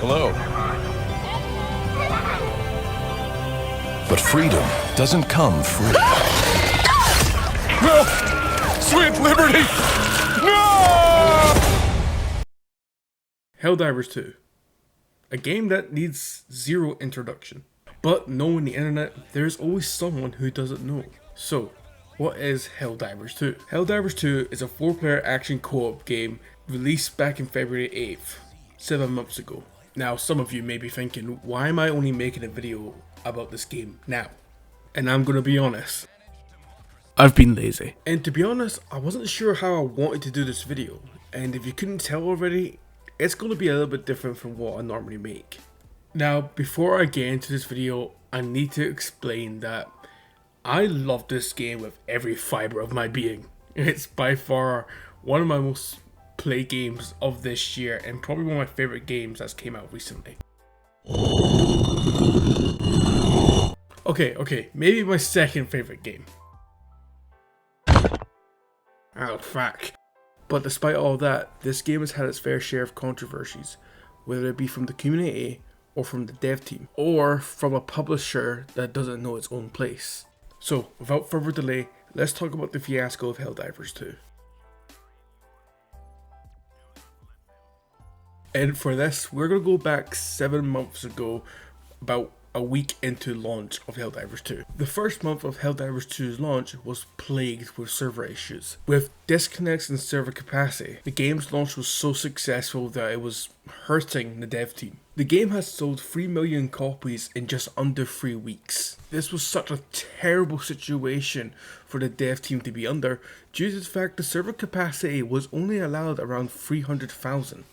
Hello. But freedom doesn't come free. No! Sweet liberty! No! Helldivers 2. A game that needs zero introduction. But knowing the internet, there's always someone who doesn't know. So, what is Helldivers 2? Helldivers 2 is a 4-player action co-op game released back in February 8th, 7 months ago. Now, some of you may be thinking, why am I only making a video about this game now? And I'm gonna be honest, I've been lazy. And to be honest, I wasn't sure how I wanted to do this video. And if you couldn't tell already, it's gonna be a little bit different from what I normally make. Now, before I get into this video, I need to explain that I love this game with every fiber of my being. It's by far one of my most played games of this year and probably one of my favorite games that's came out recently. Okay, maybe my second favorite game. Oh, fuck. But despite all that, this game has had its fair share of controversies, whether it be from the community, or from the dev team, or from a publisher that doesn't know its own place. So, without further delay, let's talk about the fiasco of Helldivers 2. And for this, we're going to go back 7 months ago, about a week into launch of Helldivers 2. The first month of Helldivers 2's launch was plagued with server issues, with disconnects in server capacity. The game's launch was so successful that it was hurting the dev team. The game has sold 3 million copies in just under 3 weeks. This was such a terrible situation for the dev team to be under, due to the fact the server capacity was only allowed around 300,000.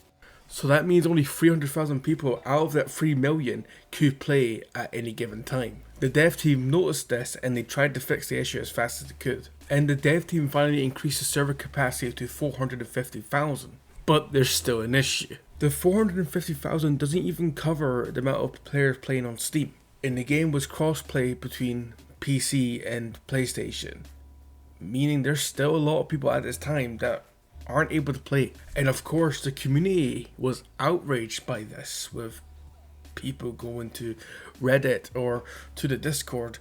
So that means only 300,000 people out of that 3 million could play at any given time. The dev team noticed this and they tried to fix the issue as fast as they could. And the dev team finally increased the server capacity to 450,000. But there's still an issue. The 450,000 doesn't even cover the amount of players playing on Steam. And the game was cross-play between PC and PlayStation. Meaning there's still a lot of people at this time that aren't able to play. And of course the community was outraged by this, with people going to Reddit or to the Discord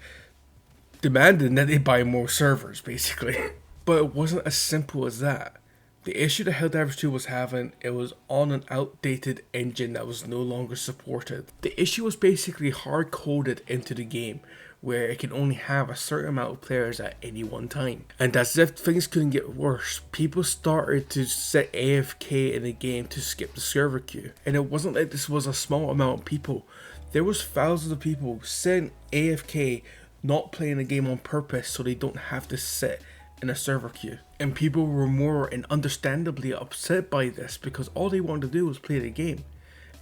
demanding that they buy more servers basically. But it wasn't as simple as that. The issue that Helldivers 2 was having, it was on an outdated engine that was no longer supported. The issue was basically hard coded into the game, where it can only have a certain amount of players at any one time. And as if things couldn't get worse, people started to set AFK in the game to skip the server queue. And it wasn't like this was a small amount of people. There was thousands of people sitting AFK, not playing the game on purpose so they don't have to sit in a server queue. And people were more and understandably upset by this, because all they wanted to do was play the game.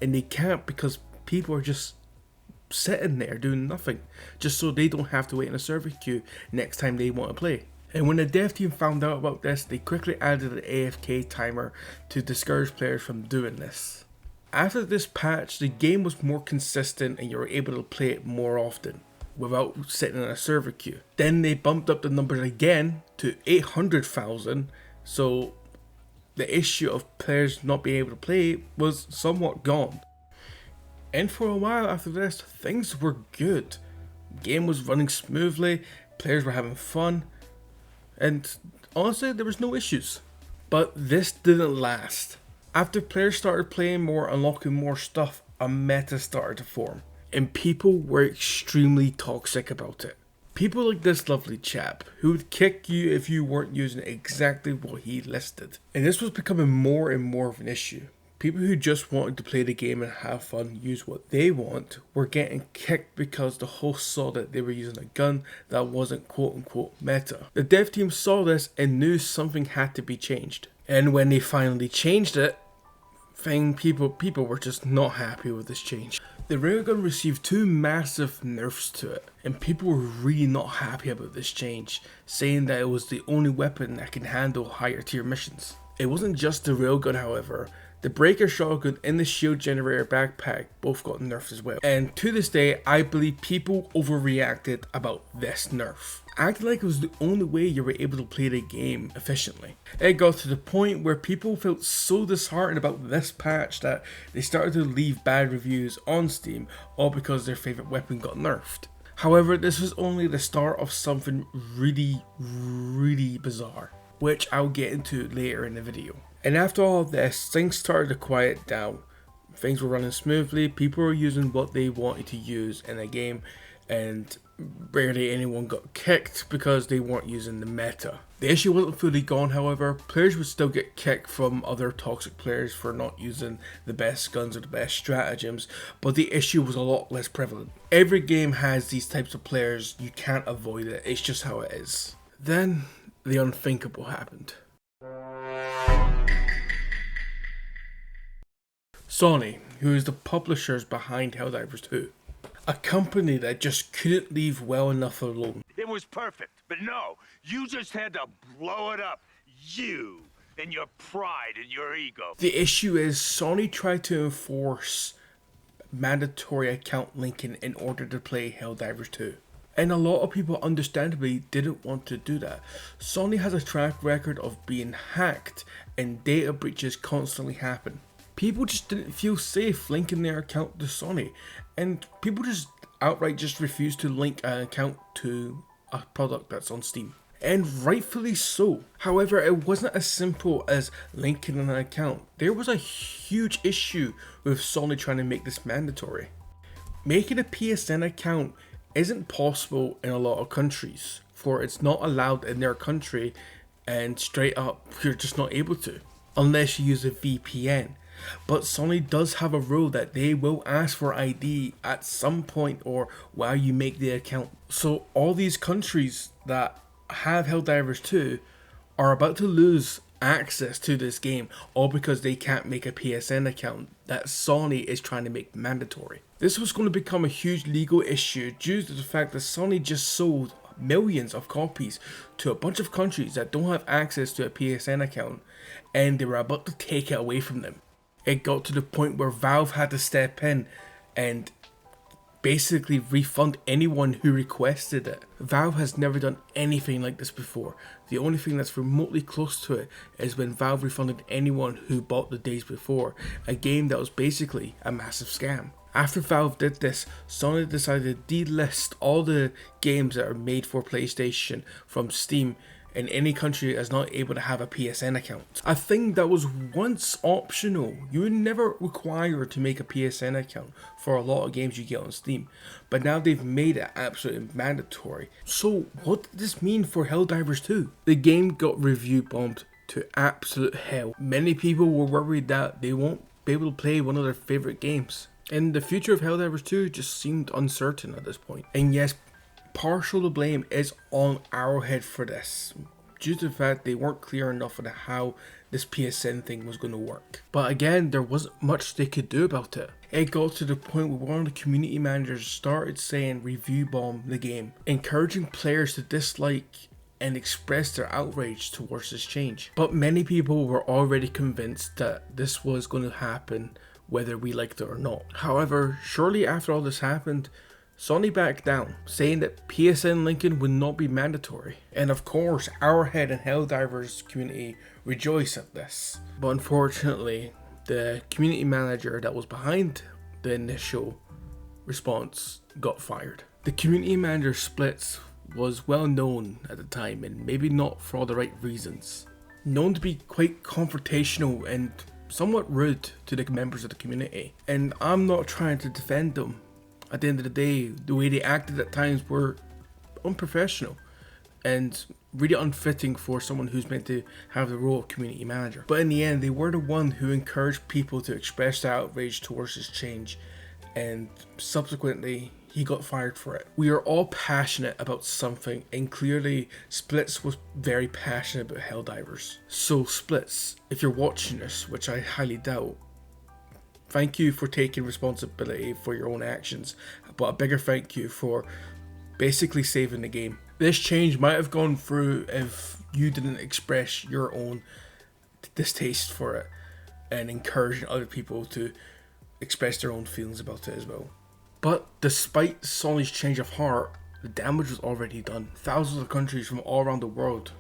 And they can't, because people are just sitting there doing nothing, just so they don't have to wait in a server queue next time they want to play. And when the dev team found out about this, they quickly added an AFK timer to discourage players from doing this. After this patch, the game was more consistent and you were able to play it more often without sitting in a server queue. Then they bumped up the numbers again to 800,000, so the issue of players not being able to play was somewhat gone. And for a while after this, things were good. Game was running smoothly, players were having fun, and honestly there was no issues. But this didn't last. After players started playing more, unlocking more stuff, a meta started to form. And people were extremely toxic about it. People like this lovely chap who would kick you if you weren't using exactly what he listed. And this was becoming more and more of an issue. People who just wanted to play the game and have fun, use what they want, were getting kicked because the host saw that they were using a gun that wasn't quote unquote meta. The dev team saw this and knew something had to be changed. And when they finally changed it, people were just not happy with this change. The railgun received 2 massive nerfs to it, and people were really not happy about this change, saying that it was the only weapon that can handle higher tier missions. It wasn't just the railgun, however. The breaker shotgun and the shield generator backpack both got nerfed as well. And to this day, I believe people overreacted about this nerf, acting like it was the only way you were able to play the game efficiently. It got to the point where people felt so disheartened about this patch that they started to leave bad reviews on Steam, all because their favorite weapon got nerfed. However, this was only the start of something really bizarre, which I'll get into later in the video. And after all of this, things started to quiet down. Things were running smoothly, people were using what they wanted to use in a game, and barely anyone got kicked because they weren't using the meta. The issue wasn't fully gone, however. Players would still get kicked from other toxic players for not using the best guns or the best stratagems, but the issue was a lot less prevalent. Every game has these types of players, you can't avoid it, it's just how it is. Then, the unthinkable happened. Sony, who is the publishers behind Helldivers 2, a company that just couldn't leave well enough alone. It was perfect, but no, you just had to blow it up. You and your pride and your ego. The issue is Sony tried to enforce mandatory account linking in order to play Helldivers 2. And a lot of people understandably didn't want to do that. Sony has a track record of being hacked and data breaches constantly happen. People just didn't feel safe linking their account to Sony, and people just outright just refused to link an account to a product that's on Steam. And rightfully so. However, it wasn't as simple as linking an account. There was a huge issue with Sony trying to make this mandatory. Making a PSN account isn't possible in a lot of countries, for it's not allowed in their country, and straight up you're just not able to unless you use a VPN. But Sony does have a rule that they will ask for ID at some point or while you make the account. So all these countries that have Helldivers 2 are about to lose access to this game, all because they can't make a PSN account that Sony is trying to make mandatory. This was going to become a huge legal issue due to the fact that Sony just sold millions of copies to a bunch of countries that don't have access to a PSN account, and they were about to take it away from them. It got to the point where Valve had to step in and basically refund anyone who requested it. Valve has never done anything like this before. The only thing that's remotely close to it is when Valve refunded anyone who bought the days before, a game that was basically a massive scam. After Valve did this, Sony decided to delist all the games that are made for PlayStation from Steam in any country that's not able to have a PSN account. A thing that was once optional. You were never required to make a PSN account for a lot of games you get on Steam, but now they've made it absolutely mandatory. So what did this mean for Helldivers 2? The game got review bombed to absolute hell. Many people were worried that they won't be able to play one of their favorite games. And the future of Helldivers 2 just seemed uncertain at this point. And yes, partial to blame is on Arrowhead for this, due to the fact they weren't clear enough on how this PSN thing was going to work. But again, there wasn't much they could do about it. It got to the point where one of the community managers started saying review bomb the game, encouraging players to dislike and express their outrage towards this change. But many people were already convinced that this was going to happen whether we liked it or not. However, shortly after all this happened, Sony backed down, saying that PSN linking would not be mandatory. And of course, Arrowhead and Helldivers community rejoice at this. But unfortunately, the community manager that was behind the initial response got fired. The community manager splits was well known at the time, and maybe not for all the right reasons. Known to be quite confrontational and somewhat rude to the members of the community. And I'm not trying to defend them. At the end of the day, the way they acted at times were unprofessional and really unfitting for someone who's meant to have the role of community manager. But in the end, they were the one who encouraged people to express their outrage towards this change, and subsequently he got fired for it. We are all passionate about something, and clearly Splits was very passionate about Helldivers. So Splits, if you're watching this, which I highly doubt, thank you for taking responsibility for your own actions, but a bigger thank you for basically saving the game. This change might have gone through if you didn't express your own distaste for it. and encouraging other people to express their own feelings about it as well. But despite Sony's change of heart, the damage was already done. Thousands of countries from all around the world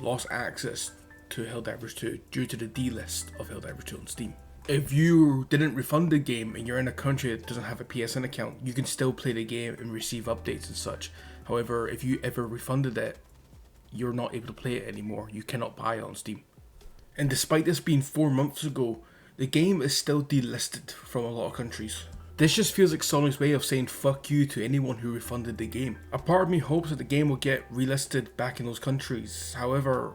lost access to Helldivers 2 due to the delist of Helldivers 2 on Steam. If you didn't refund the game and you're in a country that doesn't have a PSN account, you can still play the game and receive updates and such. However, if you ever refunded it, you're not able to play it anymore. You cannot buy it on Steam. And despite this being 4 months ago, the game is still delisted from a lot of countries. This just feels like Sony's way of saying fuck you to anyone who refunded the game. A part of me hopes that the game will get relisted back in those countries. However,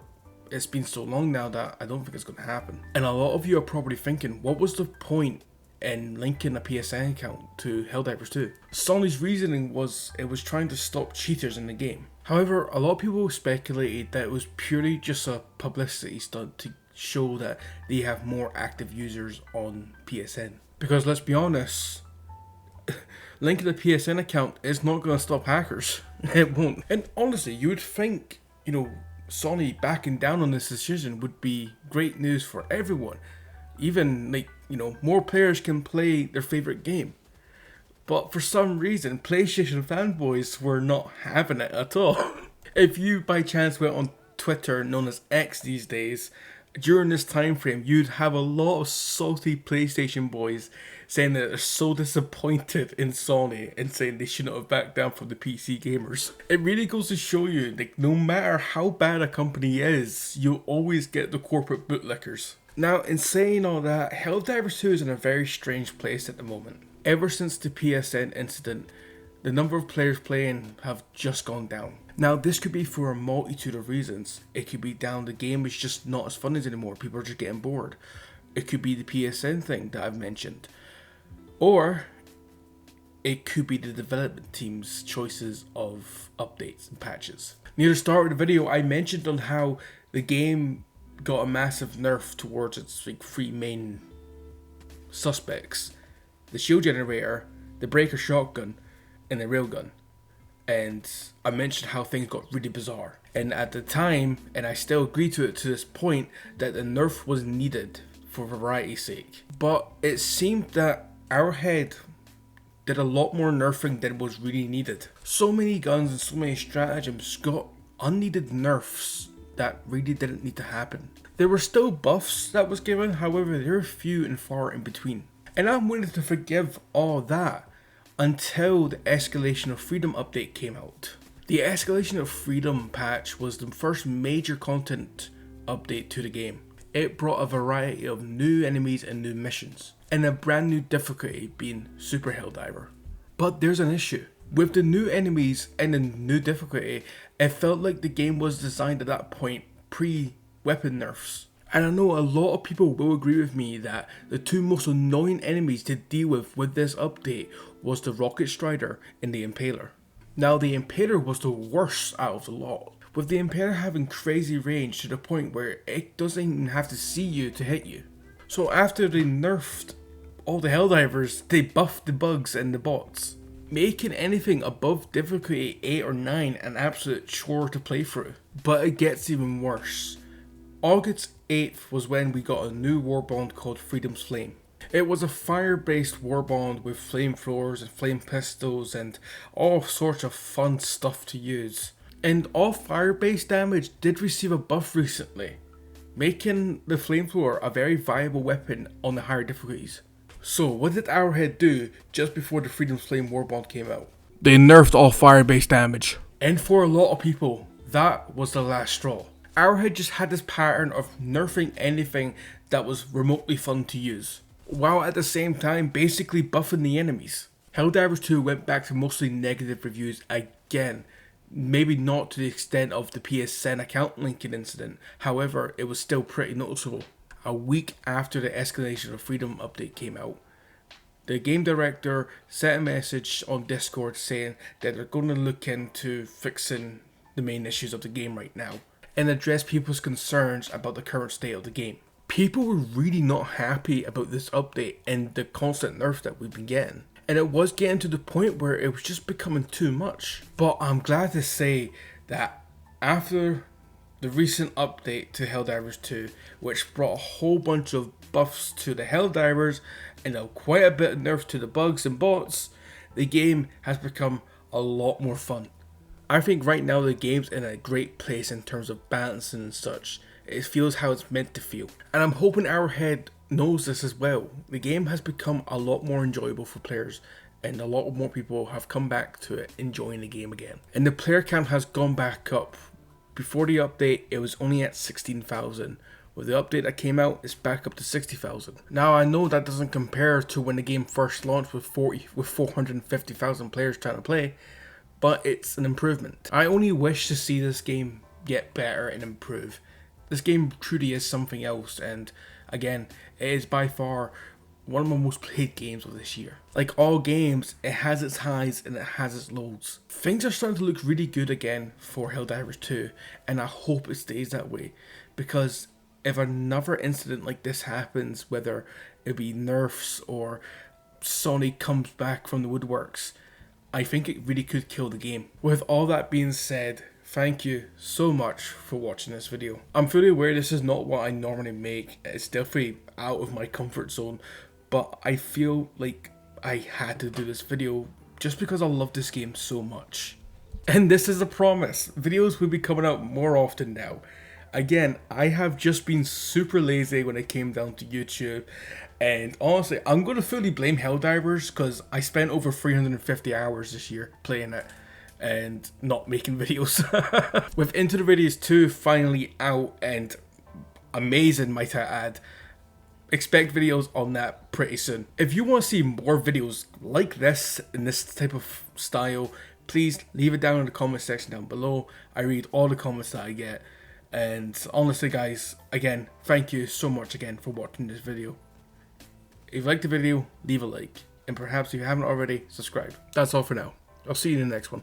it's been so long now that I don't think it's going to happen. And a lot of you are probably thinking, what was the point in linking a PSN account to Helldivers 2? Sony's reasoning was it was trying to stop cheaters in the game. However, a lot of people speculated that it was purely just a publicity stunt to show that they have more active users on PSN. Because let's be honest, linking a PSN account is not going to stop hackers. It won't. And honestly, you would think, Sony backing down on this decision would be great news for everyone. Even more players can play their favorite game. But for some reason, PlayStation fanboys were not having it at all. If you by chance went on Twitter, known as X these days, during this time frame, you'd have a lot of salty PlayStation boys saying that they're so disappointed in Sony and saying they shouldn't have backed down from the PC gamers. It really goes to show you, no matter how bad a company is, you'll always get the corporate bootlickers. Now, in saying all that, Helldivers 2 is in a very strange place at the moment. Ever since the PSN incident, the number of players playing have just gone down. Now, this could be for a multitude of reasons. It could be down the game is just not as fun as anymore. People are just getting bored. It could be the PSN thing that I've mentioned. Or it could be the development team's choices of updates and patches. Near the start of the video, I mentioned on how the game got a massive nerf towards its 3 main suspects. The shield generator, the breaker shotgun, and the railgun. And I mentioned how things got really bizarre. And at the time, and I still agree to it to this point, that the nerf was needed for variety's sake. But it seemed that Arrowhead did a lot more nerfing than was really needed. So many guns and so many stratagems got unneeded nerfs that really didn't need to happen. There were still buffs that was given, however they were few and far in between. And I'm willing to forgive all that until the Escalation of Freedom update came out. The Escalation of Freedom patch was the first major content update to the game. It brought a variety of new enemies and new missions, and a brand new difficulty being Super Helldiver. But there's an issue. With the new enemies and the new difficulty, it felt like the game was designed at that point pre-weapon nerfs. And I know a lot of people will agree with me that the 2 most annoying enemies to deal with this update was the Rocket Strider and the Impaler. Now the Impaler was the worst out of the lot, with the Impaler having crazy range to the point where it doesn't even have to see you to hit you. So after they nerfed all the Helldivers, they buffed the bugs and the bots, making anything above difficulty 8 or 9 an absolute chore to play through. But it gets even worse. August 8th was when we got a new warbond called Freedom's Flame. It was a fire-based warbond with flamethrowers and flame pistols and all sorts of fun stuff to use. And all fire-based damage did receive a buff recently, making the flamethrower a very viable weapon on the higher difficulties. So what did Arrowhead do just before the Freedom's Flame warbond came out? They nerfed all fire-based damage. And for a lot of people, that was the last straw. Arrowhead just had this pattern of nerfing anything that was remotely fun to use, while at the same time basically buffing the enemies. Helldivers 2 went back to mostly negative reviews again, maybe not to the extent of the PSN account linking incident, however it was still pretty noticeable. A week after the Escalation of Freedom update came out, the game director sent a message on Discord saying that they're going to look into fixing the main issues of the game right now and address people's concerns about the current state of the game. People were really not happy about this update and the constant nerfs that we've been getting. And it was getting to the point where it was just becoming too much. But I'm glad to say that after the recent update to Helldivers 2, which brought a whole bunch of buffs to the Helldivers and quite a bit of nerfs to the bugs and bots, the game has become a lot more fun. I think right now the game's in a great place in terms of balancing and such. It feels how it's meant to feel. And I'm hoping Arrowhead knows this as well. The game has become a lot more enjoyable for players, and a lot more people have come back to it, enjoying the game again. And the player count has gone back up. Before the update, it was only at 16,000. With the update that came out, it's back up to 60,000. Now I know that doesn't compare to when the game first launched with 450,000 players trying to play, but it's an improvement. I only wish to see this game get better and improve. This game truly is something else, and again, it is by far one of my most played games of this year. Like all games, it has its highs and it has its lows. Things are starting to look really good again for Helldivers 2, and I hope it stays that way, because if another incident like this happens, whether it be nerfs or Sony comes back from the woodworks, I think it really could kill the game. With all that being said, thank you so much for watching this video. I'm fully aware this is not what I normally make. It's definitely out of my comfort zone, but I feel like I had to do this video just because I love this game so much. And this is a promise. Videos will be coming out more often now. Again, I have just been super lazy when it came down to YouTube, and honestly, I'm going to fully blame Helldivers because I spent over 350 hours this year playing it and not making videos. With Into the Radius 2 finally out and amazing, might I add, expect videos on that pretty soon. If you want to see more videos like this in this type of style, please leave it down in the comment section down below. I read all the comments that I get. And honestly guys, again, thank you so much again for watching this video. If you liked the video, leave a like, and perhaps if you haven't already, subscribe. That's all for now. I'll see you in the next one.